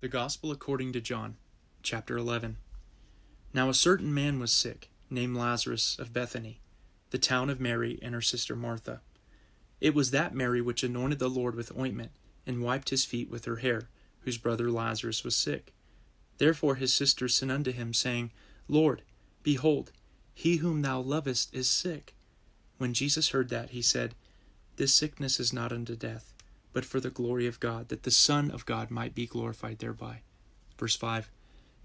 The Gospel according to John, chapter 11. Now a certain man was sick, named Lazarus of Bethany, the town of Mary and her sister Martha. It was that Mary which anointed the Lord with ointment, and wiped his feet with her hair, whose brother Lazarus was sick. Therefore his sisters sent unto him, saying, Lord, behold, he whom thou lovest is sick. When Jesus heard that, he said, This sickness is not unto death, but for the glory of God, that the Son of God might be glorified thereby. Verse 5.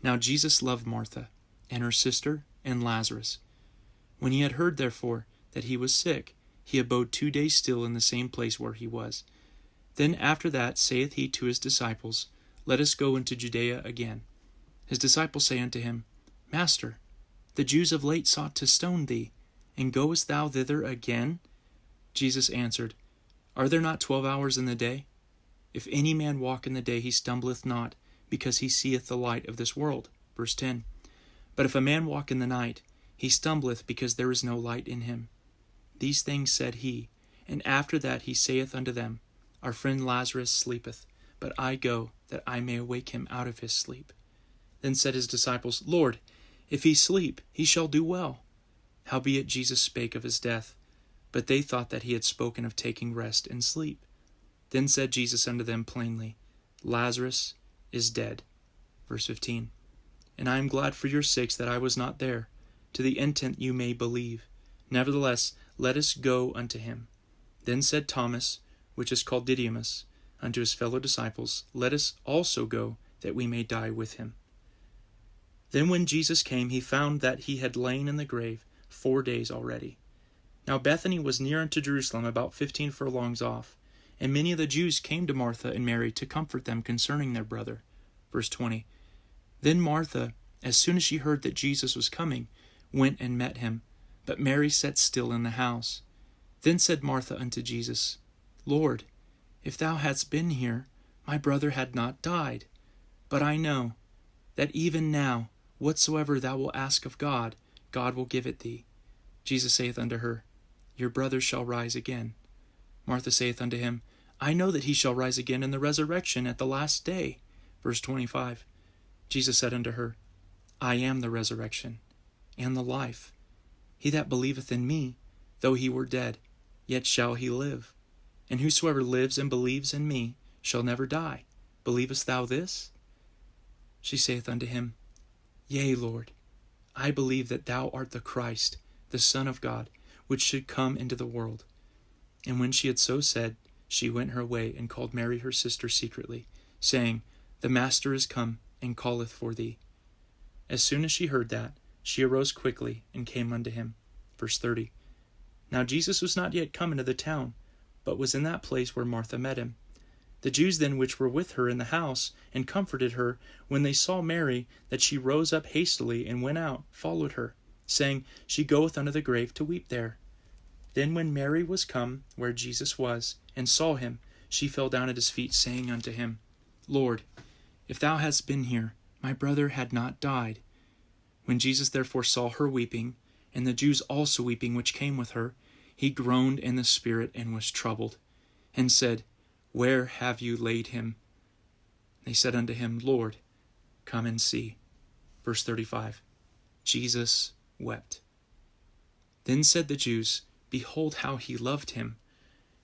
Now Jesus loved Martha, and her sister, and Lazarus. When he had heard, therefore, that he was sick, he abode 2 days still in the same place where he was. Then after that saith he to his disciples, Let us go into Judea again. His disciples say unto him, Master, the Jews of late sought to stone thee, and goest thou thither again? Jesus answered, Are there not 12 hours in the day? If any man walk in the day, he stumbleth not, because he seeth the light of this world. Verse 10. But if a man walk in the night, he stumbleth, because there is no light in him. These things said he, and after that he saith unto them, Our friend Lazarus sleepeth, but I go, that I may awake him out of his sleep. Then said his disciples, Lord, if he sleep, he shall do well. Howbeit Jesus spake of his death, but they thought that he had spoken of taking rest and sleep. Then said Jesus unto them plainly, Lazarus is dead. Verse 15. And I am glad for your sakes that I was not there, to the intent you may believe. Nevertheless, let us go unto him. Then said Thomas, which is called Didymus, unto his fellow disciples, Let us also go, that we may die with him. Then when Jesus came, he found that he had lain in the grave 4 days already. Now Bethany was near unto Jerusalem, about 15 furlongs off, and many of the Jews came to Martha and Mary to comfort them concerning their brother. Verse 20. Then Martha, as soon as she heard that Jesus was coming, went and met him, but Mary sat still in the house. Then said Martha unto Jesus, Lord, if thou hadst been here, my brother had not died. But I know that even now, whatsoever thou wilt ask of God, God will give it thee. Jesus saith unto her, Your brother shall rise again. Martha saith unto him, I know that he shall rise again in the resurrection at the last day. Verse 25. Jesus said unto her, I am the resurrection and the life. He that believeth in me, though he were dead, yet shall he live. And whosoever lives and believes in me shall never die. Believest thou this? She saith unto him, Yea, Lord, I believe that thou art the Christ, the Son of God, which should come into the world. And when she had so said, she went her way, and called Mary her sister secretly, saying, The Master is come, and calleth for thee. As soon as she heard that, she arose quickly, and came unto him. Verse 30. Now Jesus was not yet come into the town, but was in that place where Martha met him. The Jews then which were with her in the house, and comforted her, when they saw Mary, that she rose up hastily, and went out, followed her, saying, She goeth unto the grave to weep there. Then when Mary was come where Jesus was, and saw him, she fell down at his feet, saying unto him, Lord, if thou hadst been here, my brother had not died. When Jesus therefore saw her weeping, and the Jews also weeping which came with her, he groaned in the spirit, and was troubled, and said, Where have you laid him? They said unto him, Lord, come and see. Verse 35. Jesus wept. Then said the Jews, Behold how he loved him.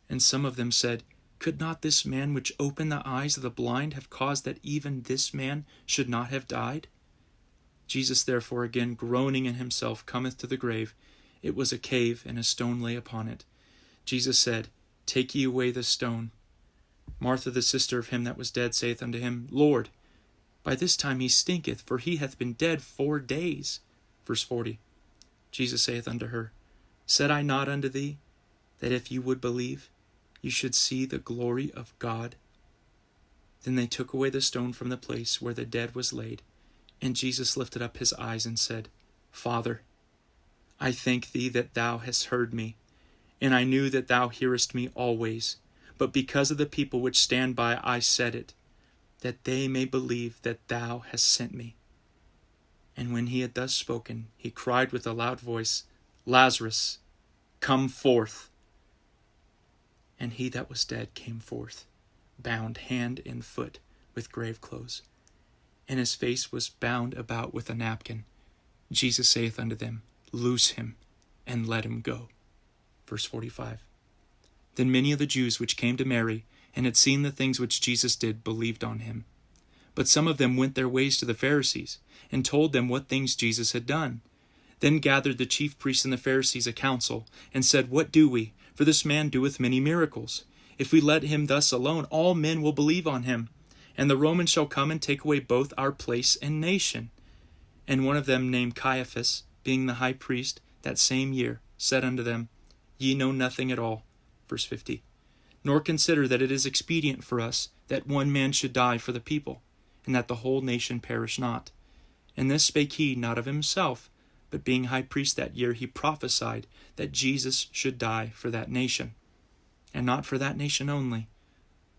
And some of them said, Could not this man which opened the eyes of the blind have caused that even this man should not have died? Jesus therefore, again groaning in himself, cometh to the grave. It was a cave, and a stone lay upon it. Jesus said, Take ye away the stone. Martha, the sister of him that was dead, saith unto him, Lord, by this time he stinketh, for he hath been dead 4 days. Verse 40. Jesus saith unto her, Said I not unto thee, that if you would believe, you should see the glory of God? Then they took away the stone from the place where the dead was laid. And Jesus lifted up his eyes and said, Father, I thank thee that thou hast heard me, and I knew that thou hearest me always. But because of the people which stand by, I said it, that they may believe that thou hast sent me. And when he had thus spoken, he cried with a loud voice, Lazarus, come forth. And he that was dead came forth, bound hand and foot with grave clothes, and his face was bound about with a napkin. Jesus saith unto them, Loose him, and let him go. Verse 45. Then many of the Jews which came to Mary, and had seen the things which Jesus did, believed on him. But some of them went their ways to the Pharisees, and told them what things Jesus had done. Then gathered the chief priests and the Pharisees a council, and said, What do we? For this man doeth many miracles. If we let him thus alone, all men will believe on him. And the Romans shall come and take away both our place and nation. And one of them, named Caiaphas, being the high priest that same year, said unto them, Ye know nothing at all. Verse 50. Nor consider that it is expedient for us that one man should die for the people, and that the whole nation perish not. And this spake he not of himself, but being high priest that year, he prophesied that Jesus should die for that nation. And not for that nation only,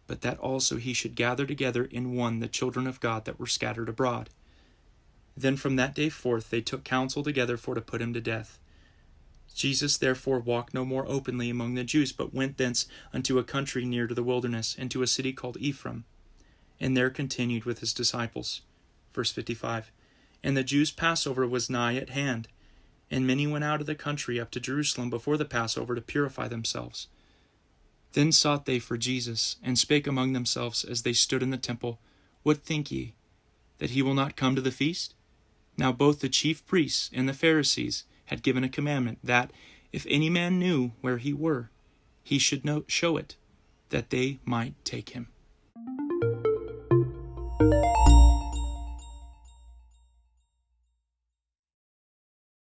but that also he should gather together in one the children of God that were scattered abroad. Then from that day forth they took counsel together for to put him to death. Jesus therefore walked no more openly among the Jews, but went thence unto a country near to the wilderness, into a city called Ephraim, and there continued with his disciples. Verse 55. And the Jews' Passover was nigh at hand, and many went out of the country up to Jerusalem before the Passover to purify themselves. Then sought they for Jesus, and spake among themselves as they stood in the temple, What think ye, that he will not come to the feast? Now both the chief priests and the Pharisees had given a commandment that, if any man knew where he were, he should show it, that they might take him.